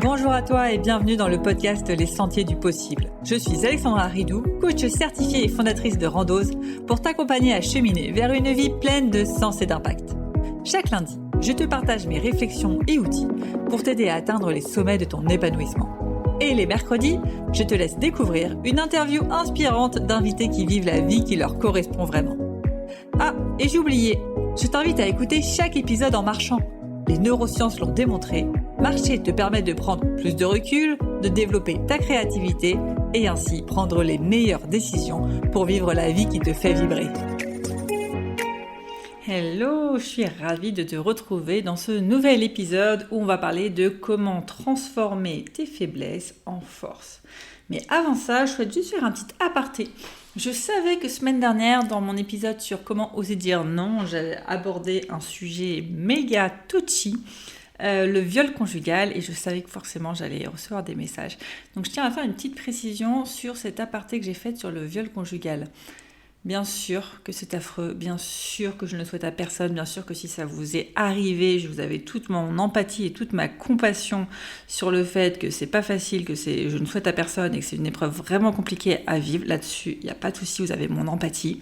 Bonjour à toi et bienvenue dans le podcast Les Sentiers du Possible. Je suis Alexandra Ridou, coach certifiée et fondatrice de Randose, pour t'accompagner à cheminer vers une vie pleine de sens et d'impact. Chaque lundi, je te partage mes réflexions et outils pour t'aider à atteindre les sommets de ton épanouissement. Et les mercredis, je te laisse découvrir une interview inspirante d'invités qui vivent la vie qui leur correspond vraiment. Ah, et j'ai oublié, je t'invite à écouter chaque épisode en marchant. Les neurosciences l'ont démontré, marcher te permet de prendre plus de recul, de développer ta créativité et ainsi prendre les meilleures décisions pour vivre la vie qui te fait vibrer. Hello, je suis ravie de te retrouver dans ce nouvel épisode où on va parler de comment transformer tes faiblesses en force. Mais avant ça, je souhaite juste faire un petit aparté. Je savais que semaine dernière, dans mon épisode sur comment oser dire non, j'allais aborder un sujet méga touchy, le viol conjugal, et je savais que forcément j'allais recevoir des messages. Donc je tiens à faire une petite précision sur cet aparté que j'ai fait sur le viol conjugal. Bien sûr que c'est affreux, bien sûr que je ne le souhaite à personne, bien sûr que si ça vous est arrivé, je vous avais toute mon empathie et toute ma compassion sur le fait que c'est pas facile, je ne souhaite à personne et que c'est une épreuve vraiment compliquée à vivre. Là-dessus, il n'y a pas de souci, vous avez mon empathie.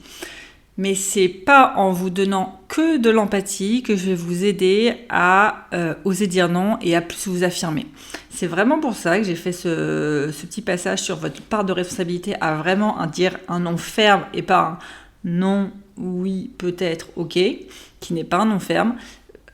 Mais c'est pas en vous donnant que de l'empathie que je vais vous aider à oser dire non et à plus vous affirmer. C'est vraiment pour ça que j'ai fait ce petit passage sur votre part de responsabilité à vraiment dire un non ferme et pas un non, oui, peut-être, ok, qui n'est pas un non ferme.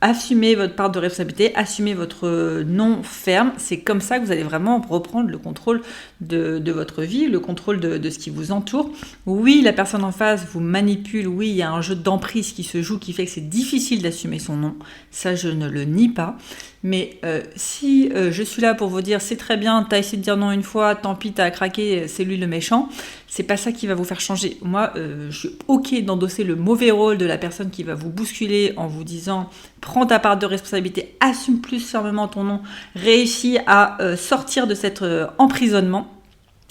Assumez votre part de responsabilité, assumez votre non ferme. C'est comme ça que vous allez vraiment reprendre le contrôle de votre vie, le contrôle de ce qui vous entoure. Oui, la personne en face vous manipule, oui, il y a un jeu d'emprise qui se joue qui fait que c'est difficile d'assumer son non. Ça, je ne le nie pas. Mais si je suis là pour vous dire c'est très bien, t'as essayé de dire non une fois, tant pis, t'as craqué, c'est lui le méchant, c'est pas ça qui va vous faire changer. Moi, je suis ok d'endosser le mauvais rôle de la personne qui va vous bousculer en vous disant prends ta part de responsabilité, assume plus fermement ton non, réussis à sortir de cet emprisonnement.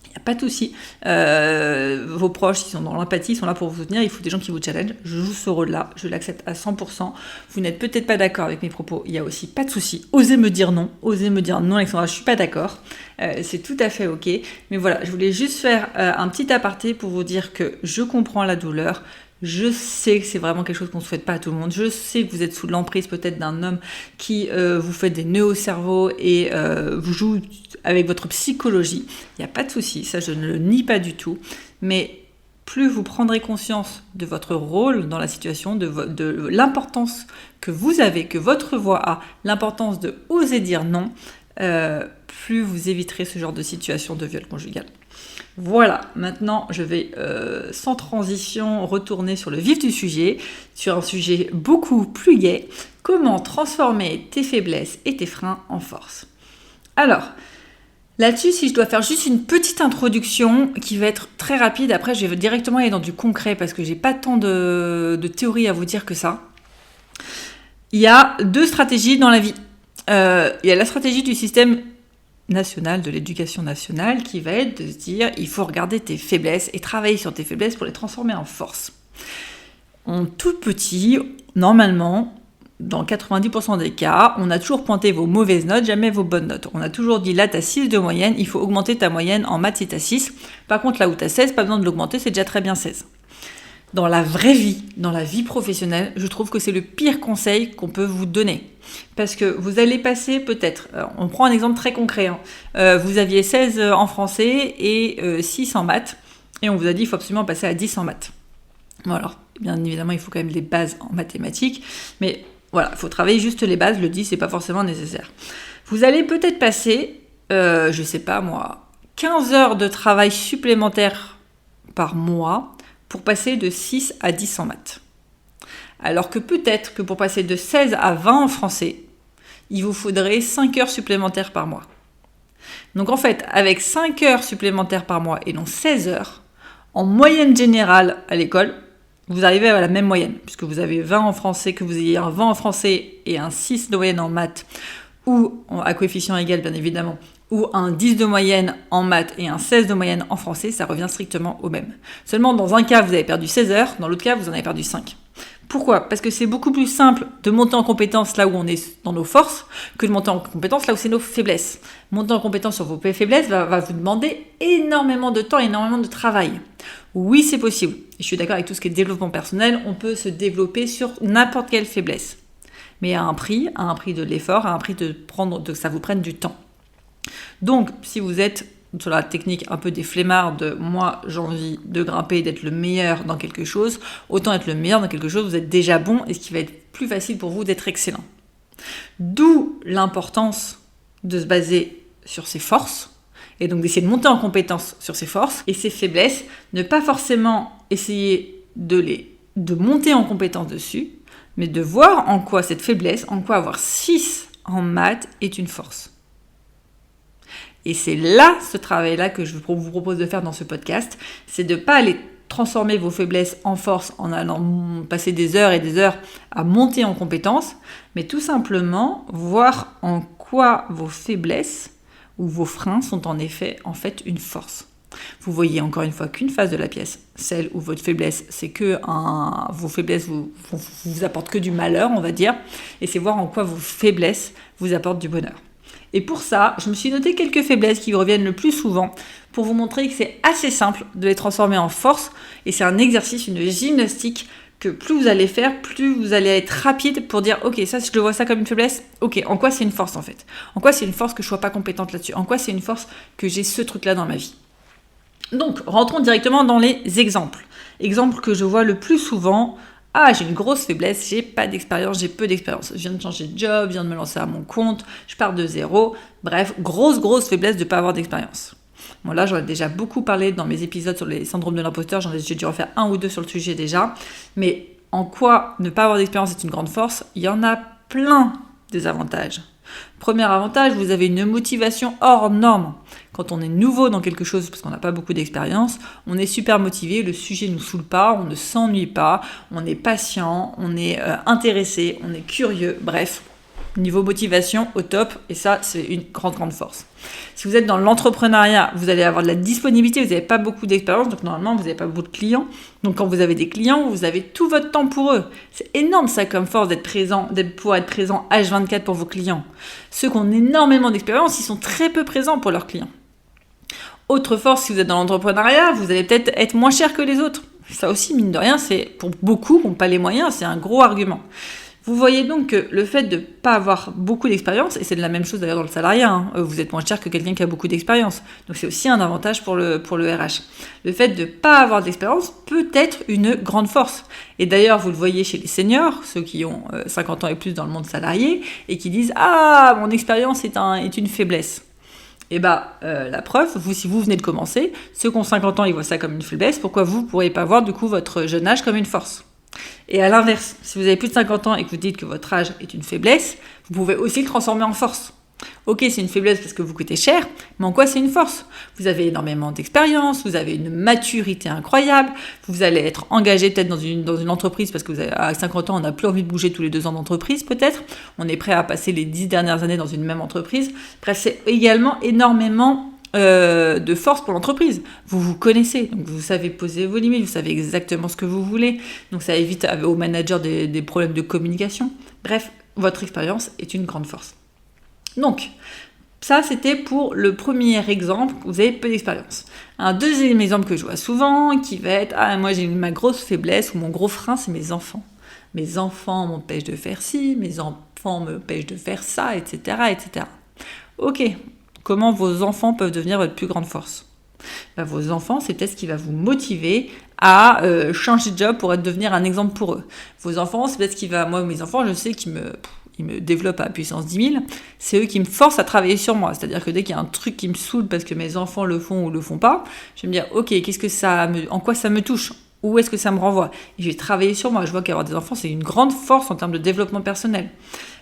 Il n'y a pas de souci. Vos proches, ils sont dans l'empathie, ils sont là pour vous soutenir, il faut des gens qui vous challenge. Je joue ce rôle-là, je l'accepte à 100%. Vous n'êtes peut-être pas d'accord avec mes propos, il n'y a aussi pas de souci. Osez me dire non, Alexandra, je ne suis pas d'accord. C'est tout à fait ok. Mais voilà, je voulais juste faire un petit aparté pour vous dire que je comprends la douleur. Je sais que c'est vraiment quelque chose qu'on ne souhaite pas à tout le monde. Je sais que vous êtes sous l'emprise peut-être d'un homme qui vous fait des nœuds au cerveau et vous joue avec votre psychologie. Il n'y a pas de souci, ça je ne le nie pas du tout. Mais plus vous prendrez conscience de votre rôle dans la situation, de l'importance que vous avez, que votre voix a, l'importance de oser dire non, plus vous éviterez ce genre de situation de viol conjugal. Voilà, maintenant je vais sans transition retourner sur le vif du sujet, sur un sujet beaucoup plus gai, comment transformer tes faiblesses et tes freins en force. Alors, là-dessus, si je dois faire juste une petite introduction qui va être très rapide, après je vais directement aller dans du concret parce que j'ai pas tant de théorie à vous dire que ça. Il y a deux stratégies dans la vie. Il y a la stratégie du système national, de l'éducation nationale, qui va être de se dire il faut regarder tes faiblesses et travailler sur tes faiblesses pour les transformer en force. En tout petit, normalement, dans 90% des cas, on a toujours pointé vos mauvaises notes, jamais vos bonnes notes. On a toujours dit là, tu as 6 de moyenne, il faut augmenter ta moyenne en maths si tu as 6. Par contre, là où tu as 16, pas besoin de l'augmenter, c'est déjà très bien 16. Dans la vraie vie, dans la vie professionnelle, je trouve que c'est le pire conseil qu'on peut vous donner. Parce que vous allez passer peut-être, on prend un exemple très concret, vous aviez 16 en français et 6 en maths, et on vous a dit qu'il faut absolument passer à 10 en maths. Bon alors, bien évidemment, il faut quand même des bases en mathématiques, mais voilà, il faut travailler juste les bases, le 10, c'est pas forcément nécessaire. Vous allez peut-être passer, 15 heures de travail supplémentaire par mois pour passer de 6 à 10 en maths. Alors que peut-être que pour passer de 16 à 20 en français, il vous faudrait 5 heures supplémentaires par mois. Donc en fait, avec 5 heures supplémentaires par mois et non 16 heures, en moyenne générale à l'école, vous arrivez à la même moyenne, puisque vous avez 20 en français, que vous ayez un 20 en français et un 6 de moyenne en maths, ou à coefficient égal bien évidemment, ou un 10 de moyenne en maths et un 16 de moyenne en français, ça revient strictement au même. Seulement dans un cas, vous avez perdu 16 heures, dans l'autre cas, vous en avez perdu 5. Pourquoi ? Parce que c'est beaucoup plus simple de monter en compétence là où on est dans nos forces que de monter en compétence là où c'est nos faiblesses. Monter en compétence sur vos faiblesses va vous demander énormément de temps, énormément de travail. Oui, c'est possible. Et je suis d'accord avec tout ce qui est développement personnel, on peut se développer sur n'importe quelle faiblesse. Mais à un prix de l'effort, à un prix que ça vous prenne du temps. Donc, si vous êtes sur la technique un peu des flemmards de moi j'ai envie de grimper, d'être le meilleur dans quelque chose, autant être le meilleur dans quelque chose, vous êtes déjà bon et ce qui va être plus facile pour vous d'être excellent. D'où l'importance de se baser sur ses forces et donc d'essayer de monter en compétence sur ses forces et ses faiblesses, ne pas forcément essayer de monter en compétence dessus, mais de voir en quoi cette faiblesse, en quoi avoir 6 en maths est une force. Et c'est là, ce travail-là que je vous propose de faire dans ce podcast, c'est de ne pas aller transformer vos faiblesses en force en allant passer des heures et des heures à monter en compétences, mais tout simplement voir en quoi vos faiblesses ou vos freins sont en fait une force. Vous voyez encore une fois qu'une face de la pièce, celle où votre faiblesse, c'est que vos faiblesses vous apportent que du malheur, on va dire, et c'est voir en quoi vos faiblesses vous apportent du bonheur. Et pour ça, je me suis noté quelques faiblesses qui reviennent le plus souvent pour vous montrer que c'est assez simple de les transformer en force. Et c'est un exercice, une gymnastique que plus vous allez faire, plus vous allez être rapide pour dire « Ok, ça, je le vois ça comme une faiblesse. Ok, en quoi c'est une force en fait ? En quoi c'est une force que je ne sois pas compétente là-dessus ? En quoi c'est une force que j'ai ce truc-là dans ma vie ?» Donc, rentrons directement dans les exemples. Exemples que je vois le plus souvent. Ah, j'ai une grosse faiblesse, j'ai pas d'expérience, j'ai peu d'expérience. Je viens de changer de job, je viens de me lancer à mon compte, je pars de zéro. Bref, grosse faiblesse de pas avoir d'expérience. Bon, là, j'en ai déjà beaucoup parlé dans mes épisodes sur les syndromes de l'imposteur. J'ai dû refaire 1 ou 2 sur le sujet déjà. Mais en quoi ne pas avoir d'expérience est une grande force ? Il y en a plein des avantages. Premier avantage, vous avez une motivation hors norme. Quand on est nouveau dans quelque chose, parce qu'on n'a pas beaucoup d'expérience, on est super motivé, le sujet ne nous saoule pas, on ne s'ennuie pas, on est patient, on est intéressé, on est curieux, bref, niveau motivation au top, et ça c'est une grande force. Si vous êtes dans l'entrepreneuriat, vous allez avoir de la disponibilité, vous n'avez pas beaucoup d'expérience, donc normalement vous n'avez pas beaucoup de clients, donc quand vous avez des clients, vous avez tout votre temps pour eux. C'est énorme ça comme force d'être présent, pour être présent H24 pour vos clients. Ceux qui ont énormément d'expérience, ils sont très peu présents pour leurs clients. Autre force, si vous êtes dans l'entrepreneuriat, vous allez peut-être être moins cher que les autres. Ça aussi, mine de rien, c'est pour beaucoup qui n'ont pas les moyens, c'est un gros argument. Vous voyez donc que le fait de ne pas avoir beaucoup d'expérience, et c'est de la même chose d'ailleurs dans le salariat, vous êtes moins cher que quelqu'un qui a beaucoup d'expérience. Donc c'est aussi un avantage pour le RH. Le fait de ne pas avoir d'expérience peut être une grande force. Et d'ailleurs, vous le voyez chez les seniors, ceux qui ont 50 ans et plus dans le monde salarié, et qui disent « Ah, mon expérience est une faiblesse ». Et la preuve, si vous venez de commencer, ceux qui ont 50 ans, ils voient ça comme une faiblesse, pourquoi vous ne pourriez pas voir du coup votre jeune âge comme une force ? Et à l'inverse, si vous avez plus de 50 ans et que vous dites que votre âge est une faiblesse, vous pouvez aussi le transformer en force. Ok, c'est une faiblesse parce que vous coûtez cher, mais en quoi c'est une force ? Vous avez énormément d'expérience, vous avez une maturité incroyable, vous allez être engagé peut-être dans une entreprise parce que à 50 ans, on n'a plus envie de bouger tous les 2 ans d'entreprise peut-être, on est prêt à passer les 10 dernières années dans une même entreprise. Bref, c'est également énormément de force pour l'entreprise. Vous vous connaissez, donc vous savez poser vos limites, vous savez exactement ce que vous voulez, donc ça évite aux managers des problèmes de communication. Bref, votre expérience est une grande force. Donc, ça c'était pour le premier exemple, vous avez peu d'expérience. Un deuxième exemple que je vois souvent, qui va être « Ah, moi j'ai ma grosse faiblesse ou mon gros frein, c'est mes enfants. Mes enfants m'empêchent de faire ci, mes enfants m'empêchent de faire ça, etc. etc. » Ok. Comment vos enfants peuvent devenir votre plus grande force ? Vos enfants, c'est peut-être ce qui va vous motiver à changer de job pour devenir un exemple pour eux. Vos enfants, c'est peut-être ce qui va... Moi, mes enfants, je sais qu'ils me développent à puissance 10 000. C'est eux qui me forcent à travailler sur moi. C'est-à-dire que dès qu'il y a un truc qui me saoule parce que mes enfants le font ou le font pas, je vais me dire, ok, en quoi ça me touche ? Où est-ce que ça me renvoie ? Et je vais travailler sur moi. Je vois qu'avoir des enfants, c'est une grande force en termes de développement personnel.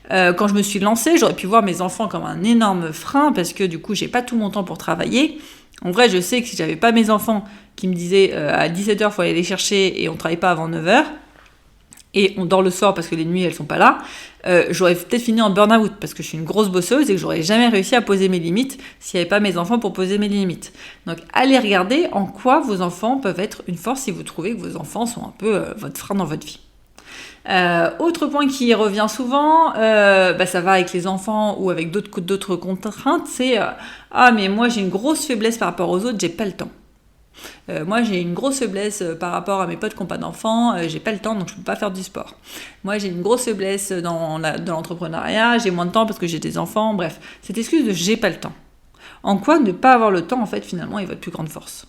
Quand je me suis lancée, j'aurais pu voir mes enfants comme un énorme frein parce que du coup, j'ai pas tout mon temps pour travailler. En vrai, je sais que si j'avais pas mes enfants qui me disaient à 17h, il faut aller les chercher et on travaille pas avant 9h, et on dort le soir parce que les nuits, elles sont pas là, j'aurais peut-être fini en burn-out parce que je suis une grosse bosseuse et que j'aurais jamais réussi à poser mes limites s'il n'y avait pas mes enfants pour poser mes limites. Donc, allez regarder en quoi vos enfants peuvent être une force si vous trouvez que vos enfants sont un peu votre frein dans votre vie. Autre point qui revient souvent, ça va avec les enfants ou avec d'autres contraintes, c'est ah mais moi j'ai une grosse faiblesse par rapport aux autres, j'ai pas le temps. Moi j'ai une grosse faiblesse par rapport à mes potes qui n'ont pas d'enfants, j'ai pas le temps donc je peux pas faire du sport. Moi j'ai une grosse faiblesse dans l'entrepreneuriat, j'ai moins de temps parce que j'ai des enfants, bref, cette excuse de j'ai pas le temps. En quoi ne pas avoir le temps en fait finalement est votre plus grande force.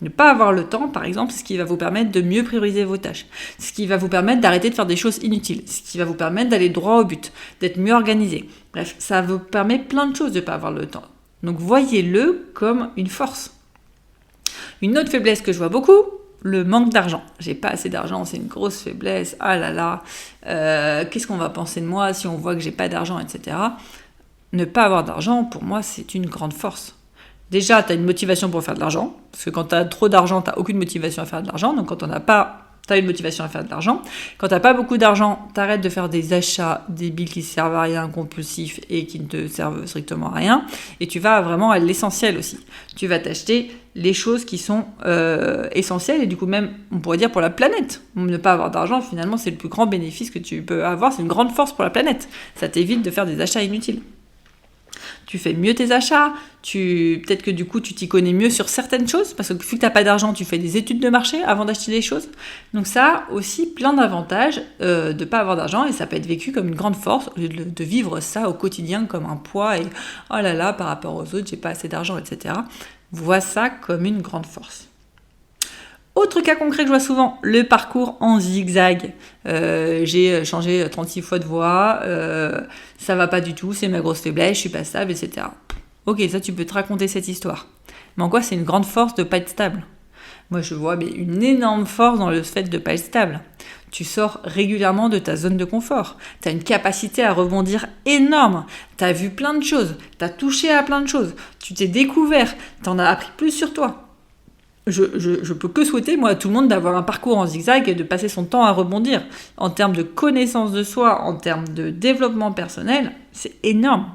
Ne pas avoir le temps, par exemple, c'est ce qui va vous permettre de mieux prioriser vos tâches. C'est ce qui va vous permettre d'arrêter de faire des choses inutiles. C'est ce qui va vous permettre d'aller droit au but, d'être mieux organisé. Bref, ça vous permet plein de choses de ne pas avoir le temps. Donc voyez-le comme une force. Une autre faiblesse que je vois beaucoup, le manque d'argent. J'ai pas assez d'argent, c'est une grosse faiblesse. Ah là là, qu'est-ce qu'on va penser de moi si on voit que j'ai pas d'argent, etc. Ne pas avoir d'argent, pour moi, c'est une grande force. Déjà, tu as une motivation pour faire de l'argent, parce que quand tu as trop d'argent, tu n'as aucune motivation à faire de l'argent, donc quand on n'a pas, tu as une motivation à faire de l'argent. Quand tu n'as pas beaucoup d'argent, tu arrêtes de faire des achats débiles qui ne servent à rien, compulsifs et qui ne te servent strictement à rien, et tu vas vraiment à l'essentiel aussi. Tu vas t'acheter les choses qui sont essentielles, et du coup même, on pourrait dire pour la planète. Ne pas avoir d'argent, finalement, c'est le plus grand bénéfice que tu peux avoir, c'est une grande force pour la planète. Ça t'évite de faire des achats inutiles. Tu fais mieux tes achats, peut-être que du coup tu t'y connais mieux sur certaines choses, parce que vu que tu n'as pas d'argent, tu fais des études de marché avant d'acheter les choses. Donc ça aussi plein d'avantages de ne pas avoir d'argent, et ça peut être vécu comme une grande force, au lieu de vivre ça au quotidien comme un poids, et oh là là, par rapport aux autres, j'ai pas assez d'argent, etc. Vois ça comme une grande force. Autre cas concret que je vois souvent, le parcours en zigzag. J'ai changé 36 fois de voie, ça va pas du tout, c'est ma grosse faiblesse, je suis pas stable, etc. Ok, ça tu peux te raconter cette histoire. Mais en quoi c'est une grande force de pas être stable ? Moi je vois une énorme force dans le fait de pas être stable. Tu sors régulièrement de ta zone de confort. Tu as une capacité à rebondir énorme. Tu as vu plein de choses, tu as touché à plein de choses, tu t'es découvert, tu en as appris plus sur toi. Je peux que souhaiter, moi, à tout le monde d'avoir un parcours en zigzag et de passer son temps à rebondir. En termes de connaissance de soi, en termes de développement personnel, c'est énorme.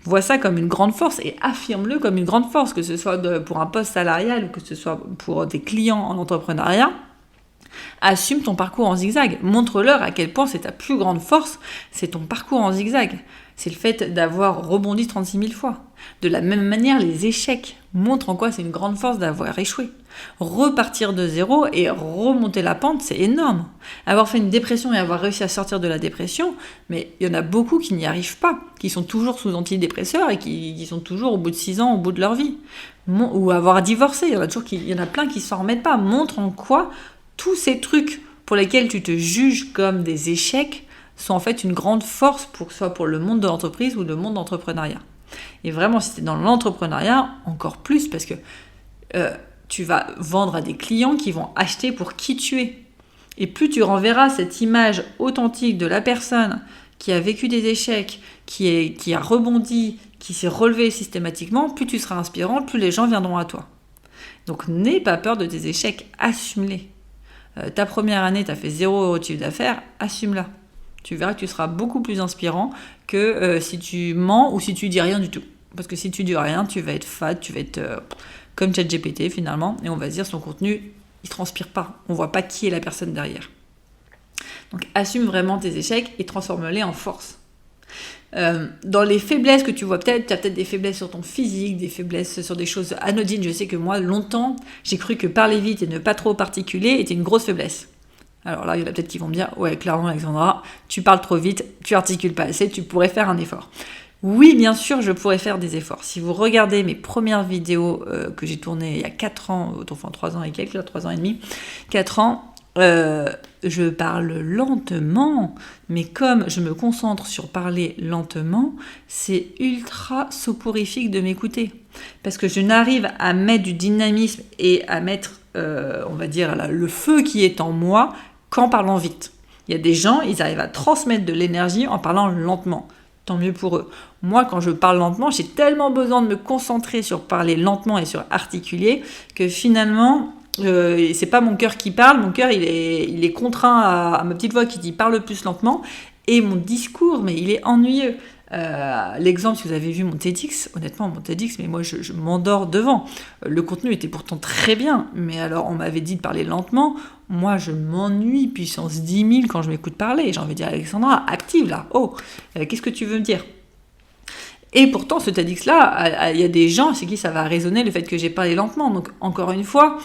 Vois ça comme une grande force et affirme-le comme une grande force, que ce soit pour un poste salarial ou que ce soit pour des clients en entrepreneuriat. Assume ton parcours en zigzag. Montre-leur à quel point c'est ta plus grande force, c'est ton parcours en zigzag. C'est le fait d'avoir rebondi 36 000 fois. De la même manière, les échecs montrent en quoi c'est une grande force d'avoir échoué. Repartir de zéro et remonter la pente, c'est énorme. Avoir fait une dépression et avoir réussi à sortir de la dépression, mais il y en a beaucoup qui n'y arrivent pas, qui sont toujours sous antidépresseurs et qui sont toujours au bout de 6 ans, au bout de leur vie. Ou avoir divorcé, il y en a plein qui s'en remettent pas. Montre en quoi tous ces trucs pour lesquels tu te juges comme des échecs sont en fait une grande force, soit pour le monde de l'entreprise ou le monde d'entrepreneuriat. Et vraiment, si tu es dans l'entrepreneuriat, encore plus, parce que tu vas vendre à des clients qui vont acheter pour qui tu es. Et plus tu renverras cette image authentique de la personne qui a vécu des échecs, qui a rebondi, qui s'est relevé systématiquement, plus tu seras inspirant, plus les gens viendront à toi. Donc n'aie pas peur de tes échecs, assume-les. Ta première année, tu as fait 0 € de chiffre d'affaires, assume-la. Tu verras que tu seras beaucoup plus inspirant que si tu mens ou si tu dis rien du tout. Parce que si tu dis rien, tu vas être fade, tu vas être comme ChatGPT finalement, et on va se dire son contenu, il transpire pas. On voit pas qui est la personne derrière. Donc assume vraiment tes échecs et transforme-les en force. Dans les faiblesses que tu vois peut-être, tu as peut-être des faiblesses sur ton physique, des faiblesses sur des choses anodines. Je sais que moi, longtemps, j'ai cru que parler vite et ne pas trop articuler était une grosse faiblesse. Alors là, il y en a peut-être qui vont me dire « Ouais, clairement, Alexandra, tu parles trop vite, tu articules pas assez, tu pourrais faire un effort. » Oui, bien sûr, je pourrais faire des efforts. Si vous regardez mes premières vidéos que j'ai tournées il y a 4 ans, enfin 3 ans et quelques, 3 ans et demi, 4 ans, je parle lentement, mais comme je me concentre sur parler lentement, c'est ultra soporifique de m'écouter. Parce que je n'arrive à mettre du dynamisme et à mettre, on va dire, le feu qui est en moi qu'en parlant vite. Il y a des gens, ils arrivent à transmettre de l'énergie en parlant lentement. Tant mieux pour eux. Moi, quand je parle lentement, j'ai tellement besoin de me concentrer sur parler lentement et sur articuler que finalement, c'est pas mon cœur qui parle. Mon cœur, il est contraint à ma petite voix qui dit parle plus lentement. Et mon discours, mais il est ennuyeux. L'exemple, si vous avez vu mon TEDx, honnêtement, mon TEDx, mais moi, je m'endors devant. Le contenu était pourtant très bien, mais alors, on m'avait dit de parler lentement. moi je m'ennuie puissance 10 000 quand je m'écoute parler. J'ai envie de dire, Alexandra, active là, qu'est-ce que tu veux me dire ? Et pourtant, ce TEDx-là, il y a des gens chez qui ça va résonner le fait que j'ai parlé lentement. Donc, encore une fois,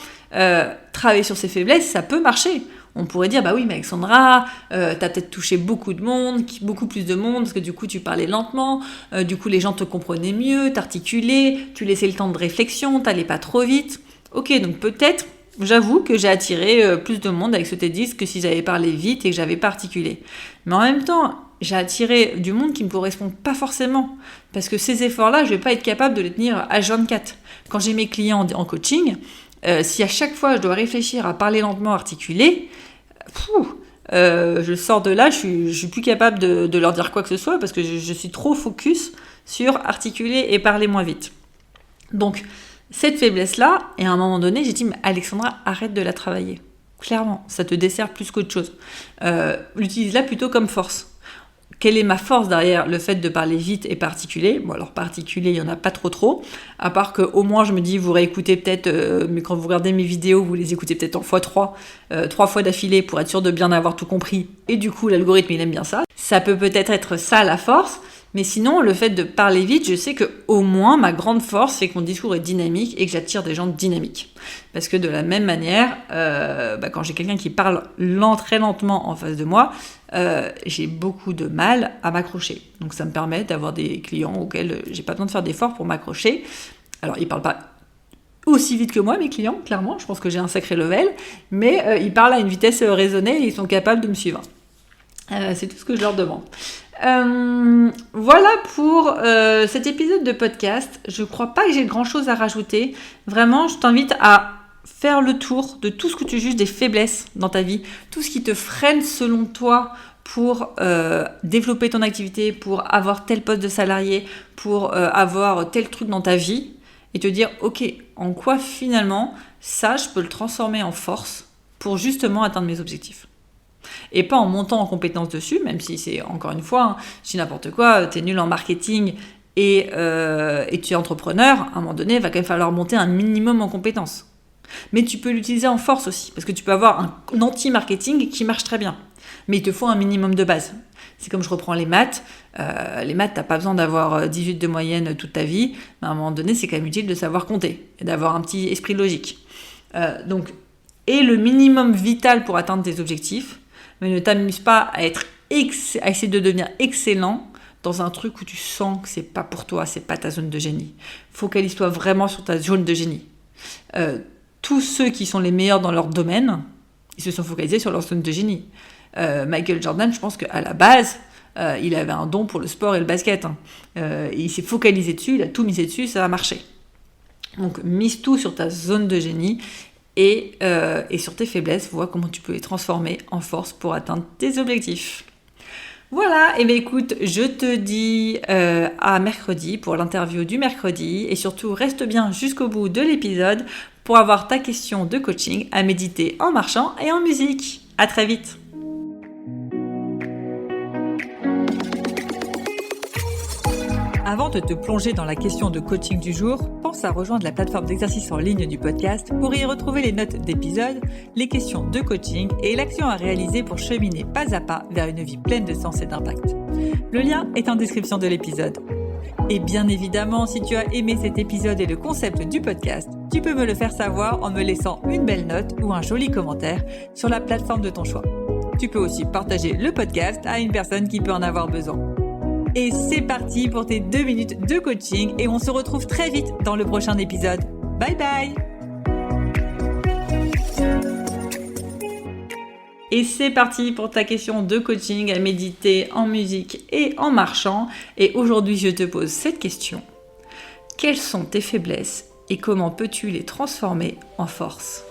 travailler sur ses faiblesses, ça peut marcher. On pourrait dire, bah oui, mais Alexandra, t'as peut-être touché beaucoup de monde, beaucoup plus de monde, parce que du coup, tu parlais lentement, du coup, les gens te comprenaient mieux, t'articulais, tu laissais le temps de réflexion, t'allais pas trop vite. Ok, donc peut-être, j'avoue que j'ai attiré plus de monde avec ce TEDx que si j'avais parlé vite et que j'avais pas articulé. Mais en même temps, j'ai attiré du monde qui me correspond pas forcément. Parce que ces efforts-là, je vais pas être capable de les tenir H24. Quand j'ai mes clients en coaching, si à chaque fois je dois réfléchir à parler lentement, articuler, je sors de là, je suis plus capable de leur dire quoi que ce soit parce que je suis trop focus sur articuler et parler moins vite. Donc, cette faiblesse-là, et à un moment donné, j'ai dit, mais Alexandra, arrête de la travailler. Clairement, ça te dessert plus qu'autre chose. Utilise-la plutôt comme force. Quelle est ma force derrière le fait de parler vite et pas articuler ? Bon, alors pas articuler, il n'y en a pas trop, à part qu'au moins je me dis, vous réécoutez peut-être, mais quand vous regardez mes vidéos, vous les écoutez peut-être en x3, 3 fois d'affilée pour être sûr de bien avoir tout compris, et du coup l'algorithme il aime bien ça. Ça peut peut-être être ça la force, mais sinon le fait de parler vite, je sais que au moins ma grande force c'est que mon discours est dynamique et que j'attire des gens dynamiques. Parce que de la même manière, quand j'ai quelqu'un qui parle très lentement en face de moi, j'ai beaucoup de mal à m'accrocher. Donc ça me permet d'avoir des clients auxquels j'ai pas besoin de faire d'efforts pour m'accrocher. Alors ils parlent pas aussi vite que moi, mes clients, clairement, je pense que j'ai un sacré level, mais ils parlent à une vitesse raisonnée et ils sont capables de me suivre. C'est tout ce que je leur demande. Voilà pour cet épisode de podcast. Je crois pas que j'ai grand chose à rajouter. Vraiment, je t'invite à faire le tour de tout ce que tu juges des faiblesses dans ta vie, tout ce qui te freine selon toi pour développer ton activité, pour avoir tel poste de salarié, pour avoir tel truc dans ta vie, et te dire, ok, en quoi finalement, ça, je peux le transformer en force pour justement atteindre mes objectifs. Et pas en montant en compétence dessus, même si c'est, encore une fois, si n'importe quoi, t'es nul en marketing et tu es entrepreneur, à un moment donné, il va quand même falloir monter un minimum en compétences. Mais tu peux l'utiliser en force aussi, parce que tu peux avoir un anti-marketing qui marche très bien. Mais il te faut un minimum de base. C'est comme je reprends les maths. Les maths, t'as pas besoin d'avoir 18 de moyenne toute ta vie, mais à un moment donné, c'est quand même utile de savoir compter et d'avoir un petit esprit logique. Et le minimum vital pour atteindre tes objectifs, mais ne t'amuse pas à essayer de devenir excellent dans un truc où tu sens que c'est pas pour toi, c'est pas ta zone de génie. Focalise-toi vraiment sur ta zone de génie. Tous ceux qui sont les meilleurs dans leur domaine, ils se sont focalisés sur leur zone de génie. Michael Jordan, je pense qu'à la base, il avait un don pour le sport et le basket. Il s'est focalisé dessus, il a tout misé dessus, ça a marché. Donc mise tout sur ta zone de génie et sur tes faiblesses, vois comment tu peux les transformer en force pour atteindre tes objectifs. Voilà, et bien écoute, je te dis à mercredi pour l'interview du mercredi, et surtout reste bien jusqu'au bout de l'épisode pour avoir ta question de coaching à méditer en marchant et en musique. À très vite. Avant de te plonger dans la question de coaching du jour, pense à rejoindre la plateforme d'exercice en ligne du podcast pour y retrouver les notes d'épisode, les questions de coaching et l'action à réaliser pour cheminer pas à pas vers une vie pleine de sens et d'impact. Le lien est en description de l'épisode. Et bien évidemment, si tu as aimé cet épisode et le concept du podcast, tu peux me le faire savoir en me laissant une belle note ou un joli commentaire sur la plateforme de ton choix. Tu peux aussi partager le podcast à une personne qui peut en avoir besoin. Et c'est parti pour tes 2 minutes de coaching et on se retrouve très vite dans le prochain épisode. Bye bye! Et c'est parti pour ta question de coaching à méditer en musique et en marchant. Et aujourd'hui, je te pose cette question. Quelles sont tes faiblesses et comment peux-tu les transformer en force ?